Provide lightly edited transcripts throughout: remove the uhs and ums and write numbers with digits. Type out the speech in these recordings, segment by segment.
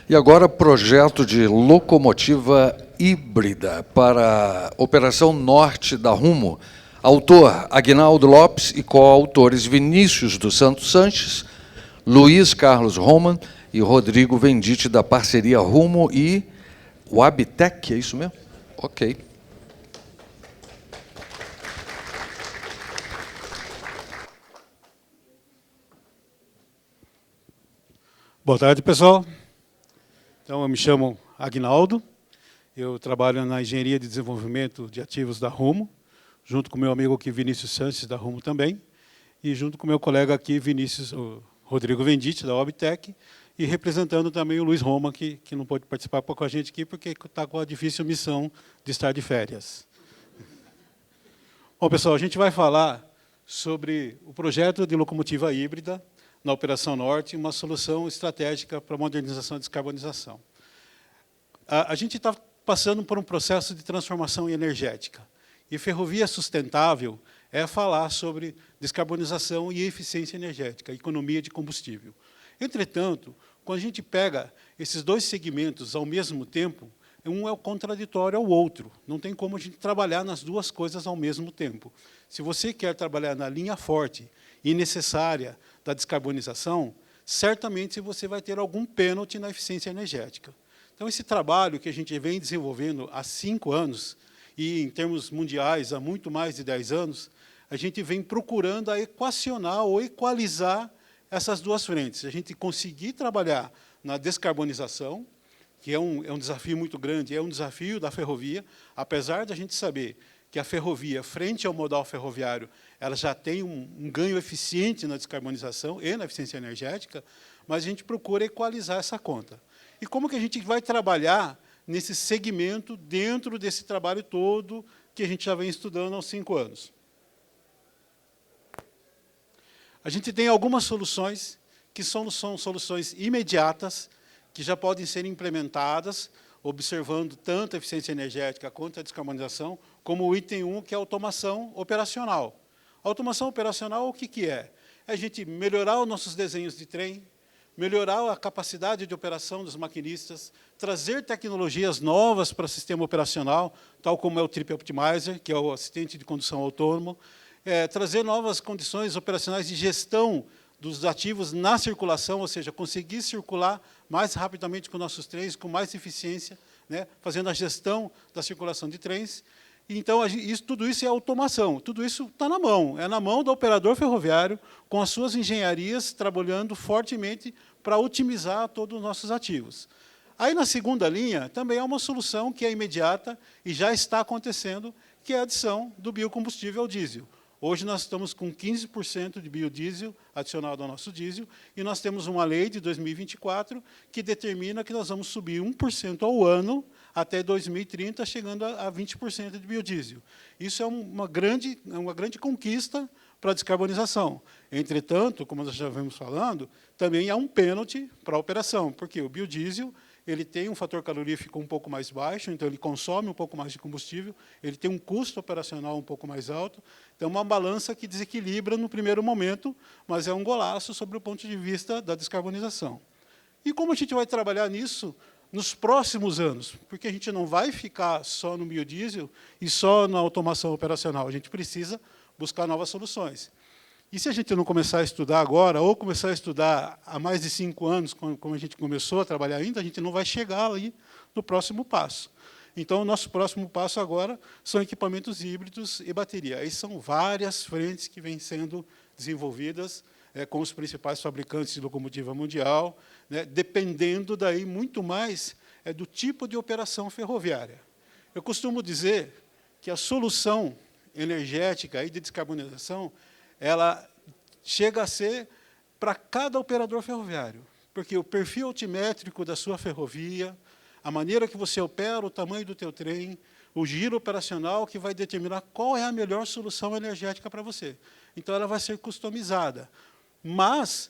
E agora, projeto de locomotiva híbrida para Operação Norte da Rumo. Autor, Aguinaldo Lopes e coautores Vinícius dos Santos Sanches, Luiz Carlos Roman e Rodrigo Venditti, da parceria Rumo e Wabtec, é isso mesmo? Ok. Boa tarde, pessoal. Então, eu me chamo Aguinaldo, eu trabalho na Engenharia de Desenvolvimento de Ativos da Rumo, junto com meu amigo aqui, Vinícius Sanches, da Rumo também, e junto com meu colega aqui, Rodrigo Venditti, da Wabtec, e representando também o Luiz Roma, que não pôde participar com a gente aqui, porque está com a difícil missão de estar de férias. Bom, pessoal, a gente vai falar sobre o projeto de locomotiva híbrida na Operação Norte, uma solução estratégica para a modernização e descarbonização. A gente está passando por um processo de transformação energética. E ferrovia sustentável é falar sobre descarbonização e eficiência energética, economia de combustível. Entretanto, quando a gente pega esses dois segmentos ao mesmo tempo, um é contraditório ao outro. Não tem como a gente trabalhar nas duas coisas ao mesmo tempo. Se você quer trabalhar na linha forte e necessária da descarbonização, certamente você vai ter algum pênalti na eficiência energética. Então, esse trabalho que a gente vem desenvolvendo há 5 anos, e em termos mundiais há muito mais de 10 anos, a gente vem procurando a equacionar ou equalizar essas duas frentes. A gente conseguir trabalhar na descarbonização, que é um desafio muito grande, é um desafio da ferrovia, apesar da gente saber que a ferrovia, frente ao modal ferroviário, ela já tem um ganho eficiente na descarbonização e na eficiência energética, mas a gente procura equalizar essa conta. E como que a gente vai trabalhar nesse segmento, dentro desse trabalho todo que a gente já vem estudando há 5 anos? A gente tem algumas soluções que são soluções imediatas, que já podem ser implementadas, observando tanto a eficiência energética quanto a descarbonização, como o item 1, que é a automação operacional. A automação operacional, o que é? É a gente melhorar os nossos desenhos de trem, melhorar a capacidade de operação dos maquinistas, trazer tecnologias novas para o sistema operacional, tal como é o Trip Optimizer, que é o assistente de condução autônomo, trazer novas condições operacionais de gestão dos ativos na circulação, ou seja, conseguir circular mais rapidamente com nossos trens, com mais eficiência, né, fazendo a gestão da circulação de trens. Então, tudo isso é automação, tudo isso está na mão, é na mão do operador ferroviário, com as suas engenharias, trabalhando fortemente para otimizar todos os nossos ativos. Aí, na segunda linha, também é uma solução que é imediata e já está acontecendo, que é a adição do biocombustível ao diesel. Hoje, nós estamos com 15% de biodiesel adicionado ao nosso diesel, e nós temos uma lei de 2024 que determina que nós vamos subir 1% ao ano até 2030, chegando a 20% de biodiesel. Isso é uma grande conquista para a descarbonização. Entretanto, como nós já vemos falando, também há um pênalti para a operação, porque o biodiesel ele tem um fator calorífico um pouco mais baixo, então ele consome um pouco mais de combustível, ele tem um custo operacional um pouco mais alto, então é uma balança que desequilibra no primeiro momento, mas é um golaço sobre o ponto de vista da descarbonização. E como a gente vai trabalhar nisso nos próximos anos? Porque a gente não vai ficar só no biodiesel e só na automação operacional, a gente precisa buscar novas soluções. E se a gente não começar a estudar agora, ou começar a estudar há mais de 5 anos, como a gente começou a trabalhar ainda, a gente não vai chegar ali no próximo passo. Então, o nosso próximo passo agora são equipamentos híbridos e bateria. Aí são várias frentes que vêm sendo desenvolvidas com os principais fabricantes de locomotiva mundial, né, dependendo daí muito mais do tipo de operação ferroviária. Eu costumo dizer que a solução energética e de descarbonização ela chega a ser para cada operador ferroviário, porque o perfil altimétrico da sua ferrovia, a maneira que você opera, o tamanho do teu trem, o giro operacional que vai determinar qual é a melhor solução energética para você. Então, ela vai ser customizada. Mas,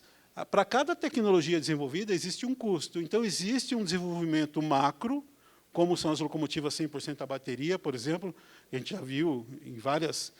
para cada tecnologia desenvolvida, existe um custo. Então, existe um desenvolvimento macro, como são as locomotivas 100% a bateria, por exemplo, a gente já viu em várias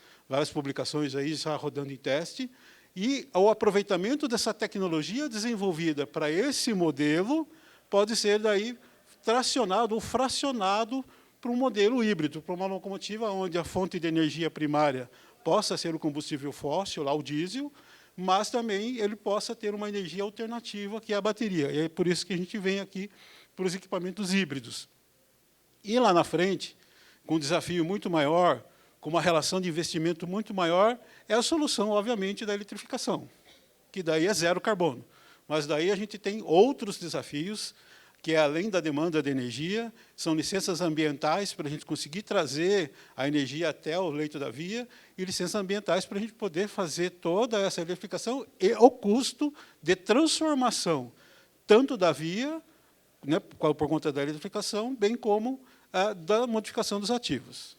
publicações aí já rodando em teste, e o aproveitamento dessa tecnologia desenvolvida para esse modelo, pode ser daí tracionado ou fracionado para um modelo híbrido, para uma locomotiva onde a fonte de energia primária possa ser o combustível fóssil, lá o diesel, mas também ele possa ter uma energia alternativa, que é a bateria. E é por isso que a gente vem aqui para os equipamentos híbridos. E lá na frente, com um desafio muito maior, com uma relação de investimento muito maior, é a solução, obviamente, da eletrificação, que daí é zero carbono. Mas daí a gente tem outros desafios, que é além da demanda de energia, são licenças ambientais para a gente conseguir trazer a energia até o leito da via, e licenças ambientais para a gente poder fazer toda essa eletrificação e o custo de transformação, tanto da via, né, por conta da eletrificação, bem como da modificação dos ativos.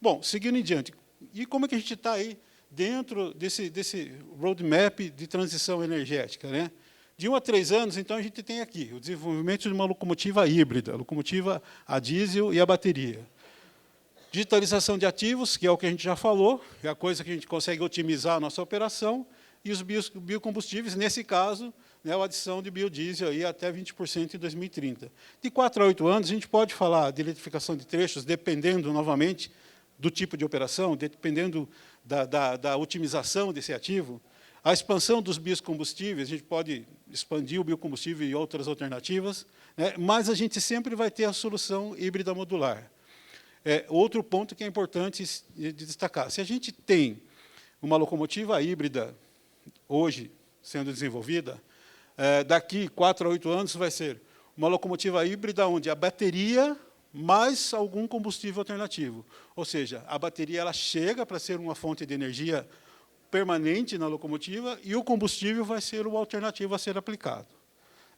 Bom, seguindo em diante, e como é que a gente está aí dentro desse roadmap de transição energética, né? De 1 a 3 anos, então, a gente tem aqui o desenvolvimento de uma locomotiva híbrida, a locomotiva a diesel e a bateria. Digitalização de ativos, que é o que a gente já falou, é a coisa que a gente consegue otimizar a nossa operação, e os biocombustíveis, nesse caso, né, a adição de biodiesel aí até 20% em 2030. De 4 a 8 anos, a gente pode falar de eletrificação de trechos, dependendo, novamente, do tipo de operação, dependendo da otimização desse ativo. A expansão dos biocombustíveis, a gente pode expandir o biocombustível e outras alternativas, né, mas a gente sempre vai ter a solução híbrida modular. Outro ponto que é importante de destacar, se a gente tem uma locomotiva híbrida hoje sendo desenvolvida, daqui 4 a 8 anos vai ser uma locomotiva híbrida onde a bateria mais algum combustível alternativo. Ou seja, a bateria ela chega para ser uma fonte de energia permanente na locomotiva e o combustível vai ser o alternativo a ser aplicado.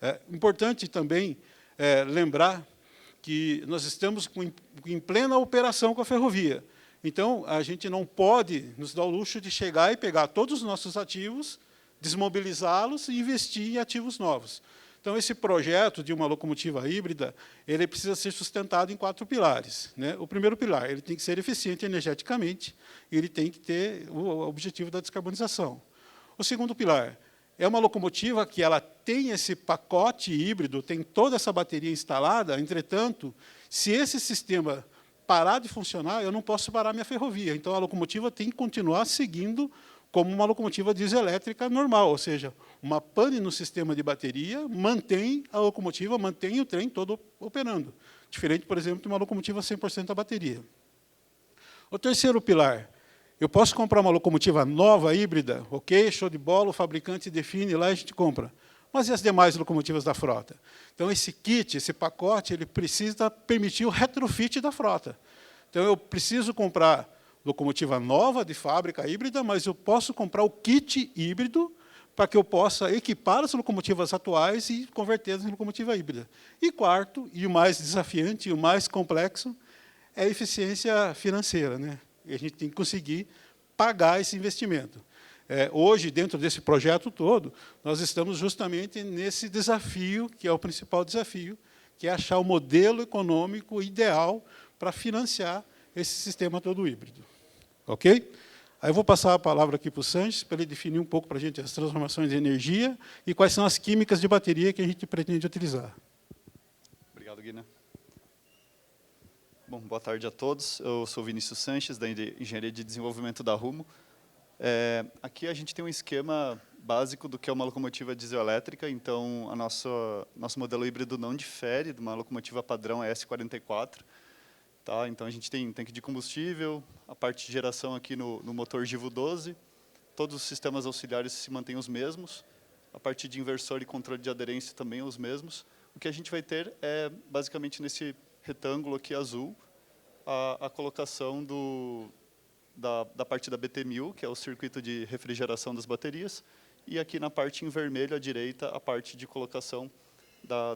É importante também lembrar que nós estamos em plena operação com a ferrovia. Então, a gente não pode nos dar o luxo de chegar e pegar todos os nossos ativos, desmobilizá-los e investir em ativos novos. Então, esse projeto de uma locomotiva híbrida, ele precisa ser sustentado em 4 pilares, né? O primeiro pilar, ele tem que ser eficiente energeticamente, e ele tem que ter o objetivo da descarbonização. O segundo pilar, é uma locomotiva que ela tem esse pacote híbrido, tem toda essa bateria instalada, entretanto, se esse sistema parar de funcionar, eu não posso parar minha ferrovia. Então, a locomotiva tem que continuar seguindo como uma locomotiva dieselétrica normal, ou seja, uma pane no sistema de bateria mantém a locomotiva, mantém o trem todo operando. Diferente, por exemplo, de uma locomotiva 100% a bateria. O terceiro pilar, eu posso comprar uma locomotiva nova, híbrida, ok, show de bola, o fabricante define, lá a gente compra. Mas e as demais locomotivas da frota? Então, esse kit, esse pacote, ele precisa permitir o retrofit da frota. Então, eu preciso comprar locomotiva nova, de fábrica híbrida, mas eu posso comprar o kit híbrido para que eu possa equipar as locomotivas atuais e convertê-las em locomotiva híbrida. E quarto, e o mais desafiante, e o mais complexo, é a eficiência financeira, né? E a gente tem que conseguir pagar esse investimento. Hoje, dentro desse projeto todo, nós estamos justamente nesse desafio, que é o principal desafio, que é achar o modelo econômico ideal para financiar esse sistema todo híbrido. Ok? Aí eu vou passar a palavra aqui para o Sanches, para ele definir um pouco para a gente as transformações de energia e quais são as químicas de bateria que a gente pretende utilizar. Obrigado, Guina. Bom, boa tarde a todos. Eu sou Vinícius Sanches, da Engenharia de Desenvolvimento da Rumo. Aqui a gente tem um esquema básico do que é uma locomotiva dieselétrica, então nosso modelo híbrido não difere de uma locomotiva padrão S44. Tá? Então, a gente tem tanque de combustível, a parte de geração aqui no motor Givo 12, todos os sistemas auxiliares se mantêm os mesmos, a parte de inversor e controle de aderência também os mesmos. O que a gente vai ter é, basicamente, nesse retângulo aqui azul, a colocação da parte da BT1000, que é o circuito de refrigeração das baterias, e aqui na parte em vermelho, à direita, a parte de colocação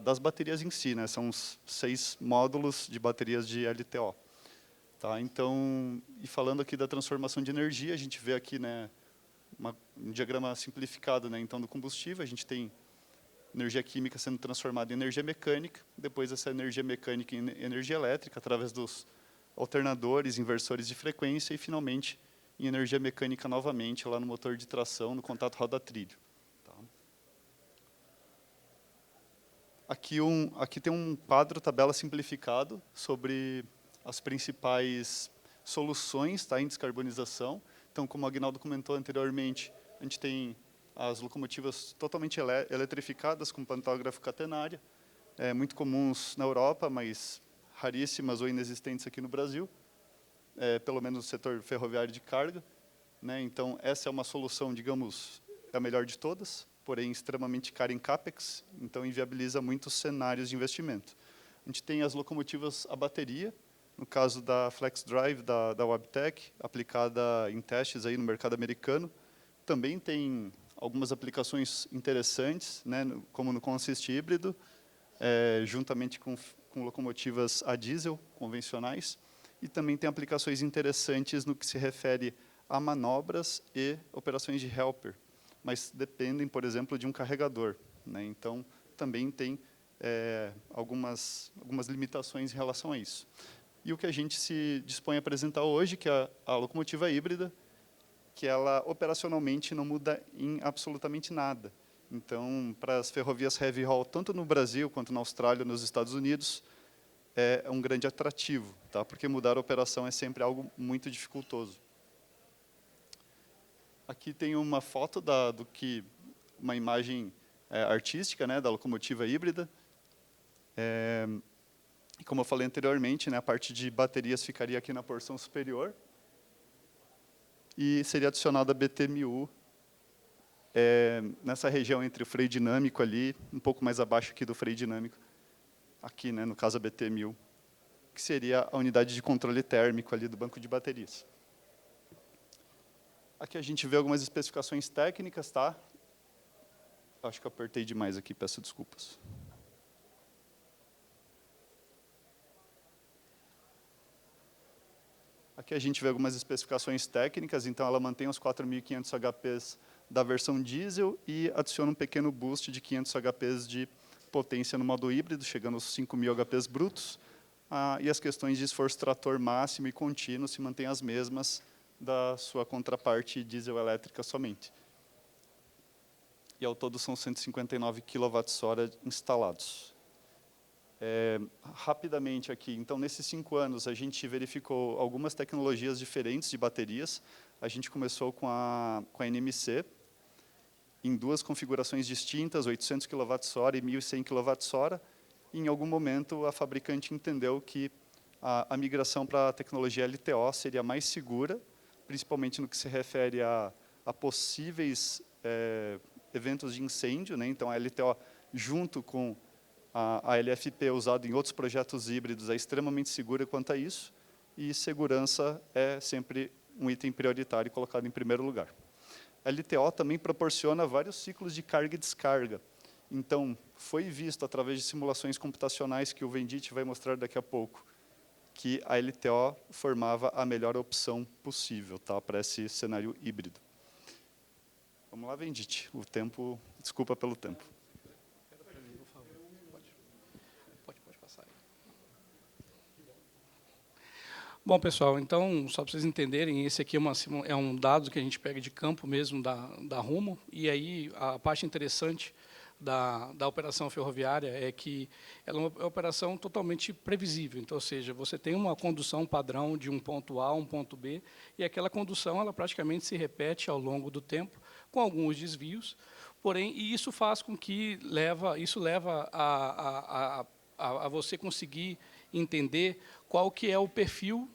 das baterias em si, né? São os 6 módulos de baterias de LTO. Tá? Então, e falando aqui da transformação de energia, a gente vê aqui, né, um diagrama simplificado, né, então, do combustível. A gente tem energia química sendo transformada em energia mecânica, depois essa energia mecânica em energia elétrica, através dos alternadores, inversores de frequência, e, finalmente, em energia mecânica novamente, lá no motor de tração, no contato roda-trilho. Tá? Aqui tem um quadro, tabela simplificado, sobre as principais soluções, tá, em descarbonização. Então, como o Aguinaldo comentou anteriormente, a gente tem as locomotivas totalmente eletrificadas, com pantógrafo catenária, muito comuns na Europa, mas raríssimas ou inexistentes aqui no Brasil, pelo menos no setor ferroviário de carga, né? Então, essa é uma solução, digamos, a melhor de todas, porém extremamente cara em CAPEX, então inviabiliza muitos cenários de investimento. A gente tem as locomotivas a bateria, no caso da Flex Drive, da Wabtec, aplicada em testes aí no mercado americano. Também tem algumas aplicações interessantes, né, como no consist híbrido, juntamente com locomotivas a diesel convencionais, e também tem aplicações interessantes no que se refere a manobras e operações de helper, mas dependem, por exemplo, de um carregador, né? Então, também tem algumas limitações em relação a isso. E o que a gente se dispõe a apresentar hoje, que é a locomotiva híbrida, que ela operacionalmente não muda em absolutamente nada. Então, para as ferrovias heavy haul, tanto no Brasil quanto na Austrália, nos Estados Unidos, é um grande atrativo, tá? Porque mudar a operação é sempre algo muito dificultoso. Aqui tem uma foto uma imagem artística, né, da locomotiva híbrida. E como eu falei anteriormente, né, a parte de baterias ficaria aqui na porção superior e seria adicionada a BT-1000 nessa região entre o freio dinâmico ali, um pouco mais abaixo aqui do freio dinâmico, aqui, né, no caso a BT-1000, que seria a unidade de controle térmico ali do banco de baterias. Aqui a gente vê algumas especificações técnicas, tá? Acho que eu apertei demais aqui, peço desculpas. Aqui a gente vê algumas especificações técnicas, então ela mantém os 4.500 HPs da versão diesel e adiciona um pequeno boost de 500 HPs de potência no modo híbrido, chegando aos 5.000 HPs brutos, e as questões de esforço trator máximo e contínuo se mantêm as mesmas da sua contraparte diesel elétrica somente. E ao todo são 159 kWh instalados. Rapidamente aqui, então nesses 5 anos a gente verificou algumas tecnologias diferentes de baterias. A gente começou com a NMC, em 2 configurações distintas, 800 kWh e 1.100 kWh. E em algum momento a fabricante entendeu que a migração para a tecnologia LTO seria mais segura, principalmente no que se refere a possíveis eventos de incêndio, né? Então a LTO junto com a LFP usada em outros projetos híbridos é extremamente segura quanto a isso, e segurança é sempre um item prioritário colocado em primeiro lugar. A LTO também proporciona vários ciclos de carga e descarga. Então, foi visto através de simulações computacionais que o Vendit vai mostrar daqui a pouco, que a LTO formava a melhor opção possível, tá, para esse cenário híbrido. Vamos lá, Vendit. O tempo, desculpa pelo tempo. Pode passar aí. Bom, pessoal, então, só para vocês entenderem, esse aqui é um dado que a gente pega de campo mesmo da Rumo, e aí a parte interessante da operação ferroviária é que ela é uma operação totalmente previsível. Então, ou seja, você tem uma condução padrão de um ponto A a um ponto B, e aquela condução ela praticamente se repete ao longo do tempo, com alguns desvios, porém, e isso faz com que isso leva a você conseguir entender qual que é o perfil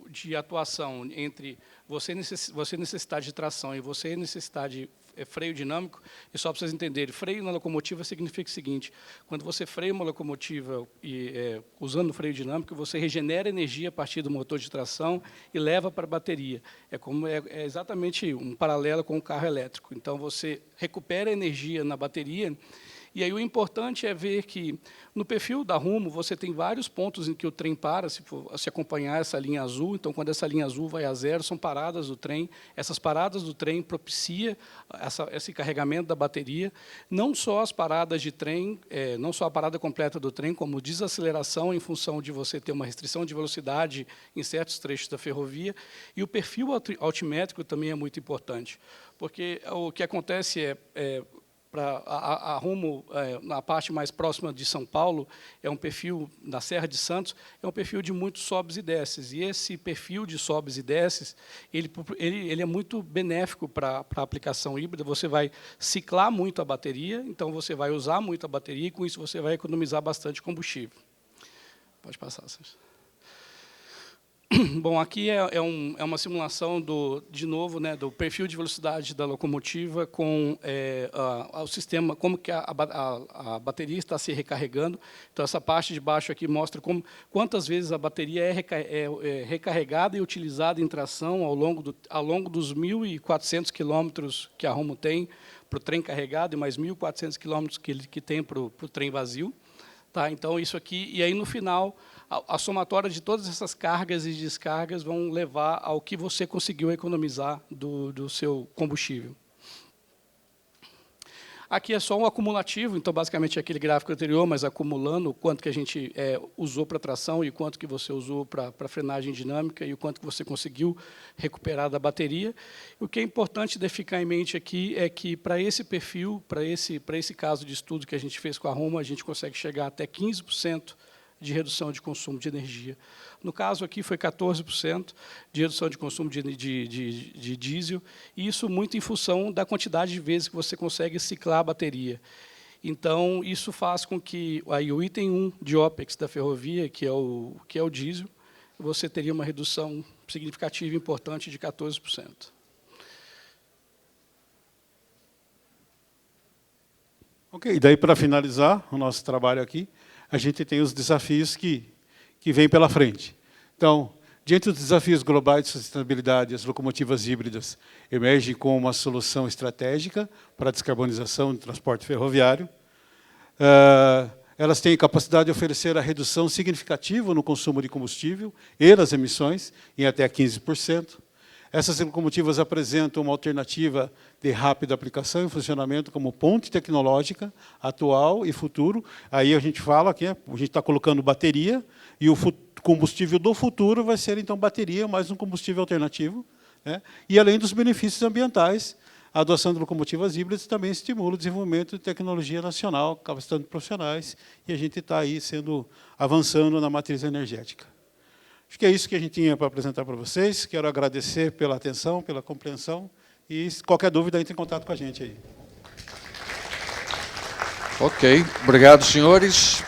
de atuação entre você necessitar de tração e você necessitar de freio dinâmico. E só para vocês entenderem, freio na locomotiva significa o seguinte: quando você freia uma locomotiva usando o freio dinâmico, você regenera energia a partir do motor de tração e leva para a bateria. É exatamente um paralelo com o carro elétrico. Então, você recupera energia na bateria. E aí o importante é ver que, no perfil da Rumo, você tem vários pontos em que o trem para, se acompanhar essa linha azul. Então, quando essa linha azul vai a zero, são paradas do trem. Essas paradas do trem propiciam esse carregamento da bateria. Não só as paradas de trem, não só a parada completa do trem, como desaceleração em função de você ter uma restrição de velocidade em certos trechos da ferrovia. E o perfil altimétrico também é muito importante, porque o que acontece a Rumo, na parte mais próxima de São Paulo, é um perfil, na Serra de Santos, é um perfil de muitos sobes e desces. E esse perfil de sobes e desces, ele é muito benéfico para a aplicação híbrida. Você vai ciclar muito a bateria, então você vai usar muito a bateria, e com isso você vai economizar bastante combustível. Pode passar, Sérgio. Bom, aqui é uma simulação, de novo, né, do perfil de velocidade da locomotiva com o sistema, como que a bateria está se recarregando. Então, essa parte de baixo aqui mostra quantas vezes a bateria é recarregada e utilizada em tração ao longo dos 1.400 quilômetros que a Rumo tem para o trem carregado e mais 1.400 quilômetros que tem para o trem vazio. Tá? Então, isso aqui, e aí, no final, a somatória de todas essas cargas e descargas vão levar ao que você conseguiu economizar do seu combustível. Aqui é só um acumulativo, então, basicamente, é aquele gráfico anterior, mas acumulando o quanto que a gente usou para tração e o quanto que você usou para frenagem dinâmica e o quanto que você conseguiu recuperar da bateria. O que é importante de ficar em mente aqui é que, para esse perfil, para esse caso de estudo que a gente fez com a Rumo, a gente consegue chegar até 15% de redução de consumo de energia. No caso aqui foi 14% de redução de consumo de diesel, e isso muito em função da quantidade de vezes que você consegue ciclar a bateria. Então, isso faz com que aí, o item 1 de OPEX da ferrovia, que é o diesel, você teria uma redução significativa e importante de 14%. Ok, e daí, para finalizar o nosso trabalho aqui, a gente tem os desafios que vêm pela frente. Então, diante dos desafios globais de sustentabilidade, as locomotivas híbridas emergem como uma solução estratégica para a descarbonização do transporte ferroviário. Elas têm capacidade de oferecer a redução significativa no consumo de combustível e nas emissões, em até 15%. Essas locomotivas apresentam uma alternativa de rápida aplicação e funcionamento como ponte tecnológica atual e futuro. Aí a gente fala que a gente está colocando bateria e o combustível do futuro vai ser, então, bateria mais um combustível alternativo, né? E, além dos benefícios ambientais, a adoção de locomotivas híbridas também estimula o desenvolvimento de tecnologia nacional, capacitando profissionais, e a gente está aí avançando na matriz energética. Acho que é isso que a gente tinha para apresentar para vocês. Quero agradecer pela atenção, pela compreensão, e qualquer dúvida, entre em contato com a gente aí. Ok, obrigado, senhores.